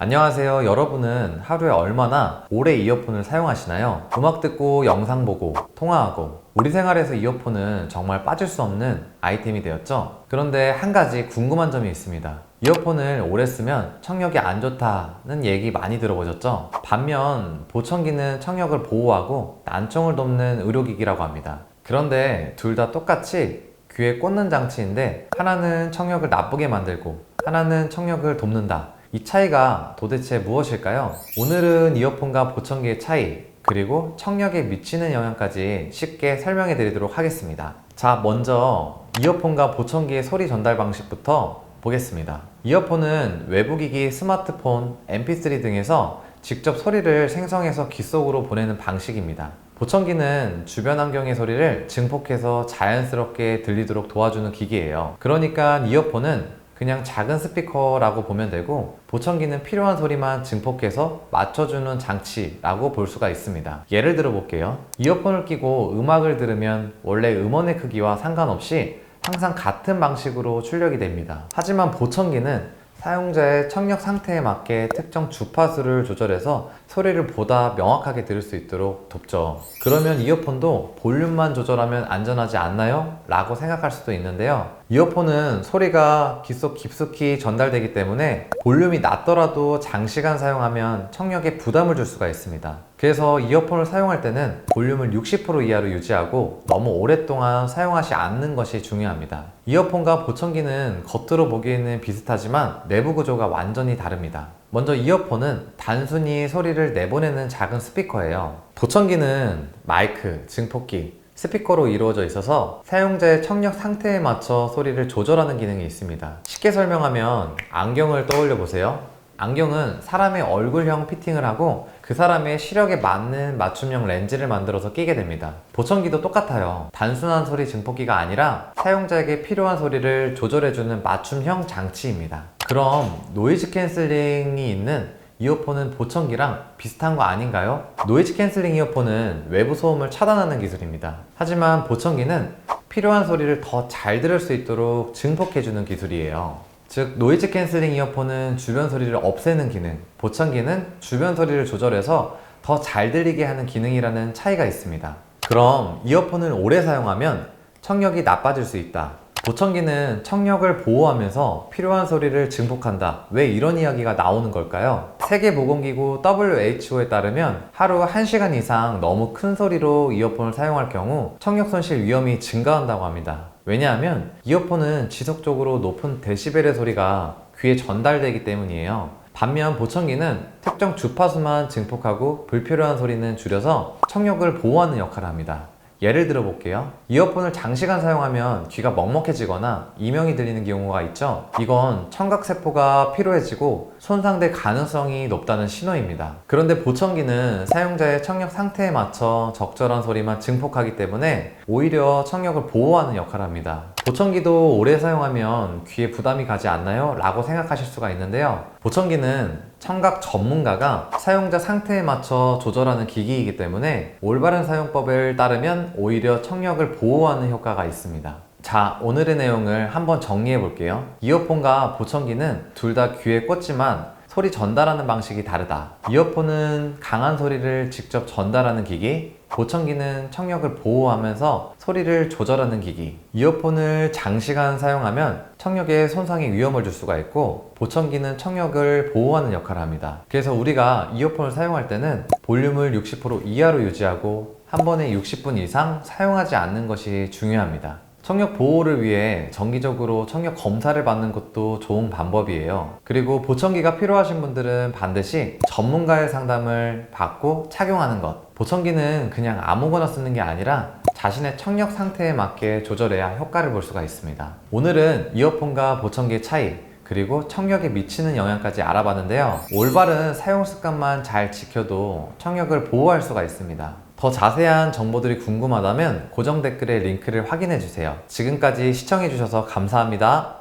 안녕하세요. 여러분은 하루에 얼마나 오래 이어폰을 사용하시나요? 음악 듣고 영상 보고 통화하고 우리 생활에서 이어폰은 정말 빠질 수 없는 아이템이 되었죠. 그런데 한 가지 궁금한 점이 있습니다. 이어폰을 오래 쓰면 청력이 안 좋다는 얘기 많이 들어보셨죠? 반면 보청기는 청력을 보호하고 난청을 돕는 의료기기라고 합니다. 그런데 둘 다 똑같이 귀에 꽂는 장치인데 하나는 청력을 나쁘게 만들고 하나는 청력을 돕는다. 이 차이가 도대체 무엇일까요? 오늘은 이어폰과 보청기의 차이, 그리고 청력에 미치는 영향까지 쉽게 설명해 드리도록 하겠습니다. 자, 먼저 이어폰과 보청기의 소리 전달 방식부터 보겠습니다. 이어폰은 외부기기, 스마트폰, mp3 등에서 직접 소리를 생성해서 귀 속으로 보내는 방식입니다. 보청기는 주변 환경의 소리를 증폭해서 자연스럽게 들리도록 도와주는 기기예요. 그러니까 이어폰은 그냥 작은 스피커라고 보면 되고 보청기는 필요한 소리만 증폭해서 맞춰주는 장치라고 볼 수가 있습니다. 예를 들어 볼게요. 이어폰을 끼고 음악을 들으면 원래 음원의 크기와 상관없이 항상 같은 방식으로 출력이 됩니다. 하지만 보청기는 사용자의 청력 상태에 맞게 특정 주파수를 조절해서 소리를 보다 명확하게 들을 수 있도록 돕죠. 그러면 이어폰도 볼륨만 조절하면 안전하지 않나요? 라고 생각할 수도 있는데요. 이어폰은 소리가 귀 속 깊숙이 전달되기 때문에 볼륨이 낮더라도 장시간 사용하면 청력에 부담을 줄 수가 있습니다. 그래서 이어폰을 사용할 때는 볼륨을 60% 이하로 유지하고 너무 오랫동안 사용하지 않는 것이 중요합니다. 이어폰과 보청기는 겉으로 보기에는 비슷하지만 내부 구조가 완전히 다릅니다. 먼저 이어폰은 단순히 소리를 내보내는 작은 스피커예요. 보청기는 마이크, 증폭기, 스피커로 이루어져 있어서 사용자의 청력 상태에 맞춰 소리를 조절하는 기능이 있습니다. 쉽게 설명하면 안경을 떠올려 보세요. 안경은 사람의 얼굴형 피팅을 하고 그 사람의 시력에 맞는 맞춤형 렌즈를 만들어서 끼게 됩니다. 보청기도 똑같아요. 단순한 소리 증폭기가 아니라 사용자에게 필요한 소리를 조절해주는 맞춤형 장치입니다. 그럼 노이즈 캔슬링이 있는 이어폰은 보청기랑 비슷한 거 아닌가요? 노이즈 캔슬링 이어폰은 외부 소음을 차단하는 기술입니다. 하지만 보청기는 필요한 소리를 더 잘 들을 수 있도록 증폭해주는 기술이에요. 즉, 노이즈 캔슬링 이어폰은 주변 소리를 없애는 기능, 보청기는 주변 소리를 조절해서 더 잘 들리게 하는 기능이라는 차이가 있습니다. 그럼 이어폰을 오래 사용하면 청력이 나빠질 수 있다. 보청기는 청력을 보호하면서 필요한 소리를 증폭한다. 왜 이런 이야기가 나오는 걸까요? 세계보건기구 WHO에 따르면 하루 1시간 이상 너무 큰 소리로 이어폰을 사용할 경우 청력 손실 위험이 증가한다고 합니다. 왜냐하면 이어폰은 지속적으로 높은 데시벨의 소리가 귀에 전달되기 때문이에요. 반면 보청기는 특정 주파수만 증폭하고 불필요한 소리는 줄여서 청력을 보호하는 역할을 합니다. 예를 들어 볼게요. 이어폰을 장시간 사용하면 귀가 먹먹해지거나 이명이 들리는 경우가 있죠. 이건 청각세포가 피로해지고 손상될 가능성이 높다는 신호입니다. 그런데 보청기는 사용자의 청력 상태에 맞춰 적절한 소리만 증폭하기 때문에 오히려 청력을 보호하는 역할을 합니다. 보청기도 오래 사용하면 귀에 부담이 가지 않나요? 라고 생각하실 수가 있는데요. 보청기는 청각 전문가가 사용자 상태에 맞춰 조절하는 기기이기 때문에 올바른 사용법을 따르면 오히려 청력을 보호하는 효과가 있습니다. 자, 오늘의 내용을 한번 정리해 볼게요. 이어폰과 보청기는 둘 다 귀에 꽂지만 소리 전달하는 방식이 다르다. 이어폰은 강한 소리를 직접 전달하는 기기, 보청기는 청력을 보호하면서 소리를 조절하는 기기. 이어폰을 장시간 사용하면 청력에 손상의 위험을 줄 수가 있고 보청기는 청력을 보호하는 역할을 합니다. 그래서 우리가 이어폰을 사용할 때는 볼륨을 60% 이하로 유지하고 한 번에 60분 이상 사용하지 않는 것이 중요합니다. 청력 보호를 위해 정기적으로 청력 검사를 받는 것도 좋은 방법이에요. 그리고 보청기가 필요하신 분들은 반드시 전문가의 상담을 받고 착용하는 것. 보청기는 그냥 아무거나 쓰는 게 아니라 자신의 청력 상태에 맞게 조절해야 효과를 볼 수가 있습니다. 오늘은 이어폰과 보청기의 차이, 그리고 청력에 미치는 영향까지 알아봤는데요. 올바른 사용 습관만 잘 지켜도 청력을 보호할 수가 있습니다. 더 자세한 정보들이 궁금하다면 고정 댓글에 링크를 확인해 주세요. 지금까지 시청해 주셔서 감사합니다.